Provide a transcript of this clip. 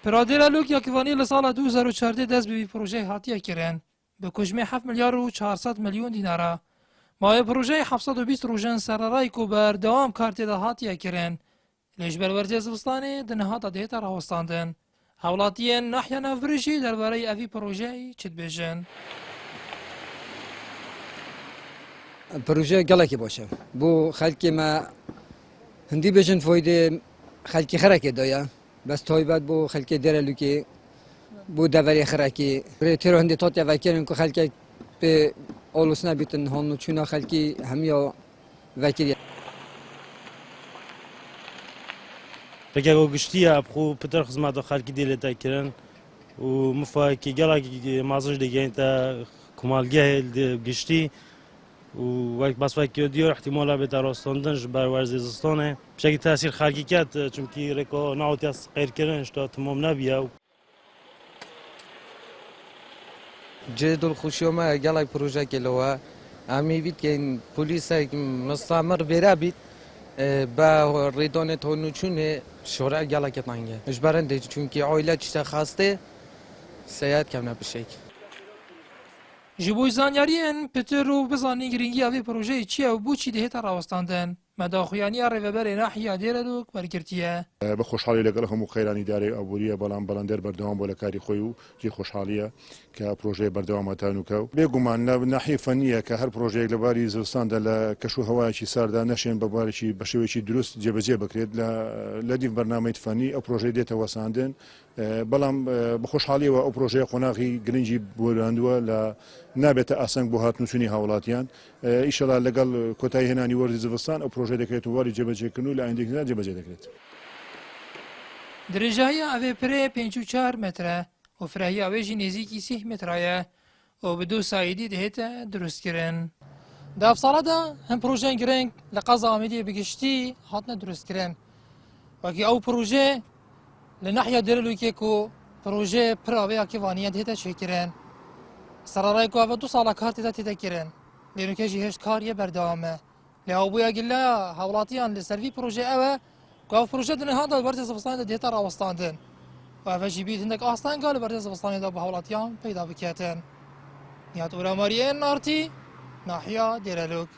پرادیرا لوک یاکیوانی لسال 2014 دست به پروژه هاتیه کرن به کجمه 7 میلیارد و 400 میلیون دیناره. مایه پروژه 720 روژن سرارای کو بر دوام کارتی ده هاتیه کرن. لیش برورجه زبستانه دنهاتا دیتا راوستاندن. حولاتیان ناحیه نفرشی درباره اوی پروژه چید بیشن. پروژه گلکی باشه. بو خلکی ما هندی بیشن فایده خلکی خرکی دایا. بس تایبت بو خلکی دره لوکی بو دوری خرکی. تیرو هندی تاتی وکیلن که خلکی به آلوس نبیتن هانو چونا خلکی همیا وکیلی. بگه گشتیه ابخو پتر خدمت خلکی دیلتا کردن و مفاکی گلکی مازنج دیگه انت کمالگه گشتی و وقت بس وقت دیار احتمالا به تراستاندنش بر ورزستانه بشکل تاثیر خلقی کرد چون که رکو نهایت از غیر کردنش تا تمام نبیه. جدول خوشی ما گلای پروژه کلوه امی وید که این پلیس مستعمر برابید با ریدان تونوچونه شورا گلا کتنگه مش برنده چون که عائله چه خواسته سیاحت کم نبشه. جبوی زانیارین پتر و بزانی گرینگی اوی پروژه چیه و بو چی دهتا راوستاندن. مداخویانی ریوبر ناحیه دیرلوک برگرتیه. به خوشحالی لگرهم و خیرانی داره عبوریه بالام بلندر بردوام بالا کاری خویو جی خوشحالیه که پروژه بردوام تانو کو. بگمان ناحیه فنیه که هر پروژه لباری زوستان دل کشو هوای چی سرده نشین بباری چی بشوی چی درست جبجه بکرید لدیف برنامه فنی او پروژه دیتا وساندن بلام بخوشحالی و او پروژه قناقی گرینجی بوراندوا ل نابت آسنگ بوهات نشونی حولاتیان ایشالا لگل کتای هنانی ورزی زوستان او پروژه دکرت واری جبجه کنو لاندیک نه جبجه دکرت. درجه اوی پره 54 متره و فرهی اویجی نزدیکی 30 متره و به دو سایدی دهتا درست کرن. در افصاله دا هم پروژه گرنگ لقضا آمیدی بگشتی هاتنا درست کرن. وکی او پروژه لناحیه دیرلوکی کو پروژه پراوی آکیوانیه دهتا چه کرن. سرارای کو اوه 2 ساله کار تیتا کرن. لینوکه جیهش کاریه بردوامه. لعو بویا گلا حولاتیان لسروی پروژه اوه که پروژه دنیا هذا برد زبستان دهتا راوستاندن. و اوه جیبید هندک آستان قال برد زبستان دا بحولاتیان پیدا بکیتن. نیات اورا ماریه نارتی ناحیه دیرلوک.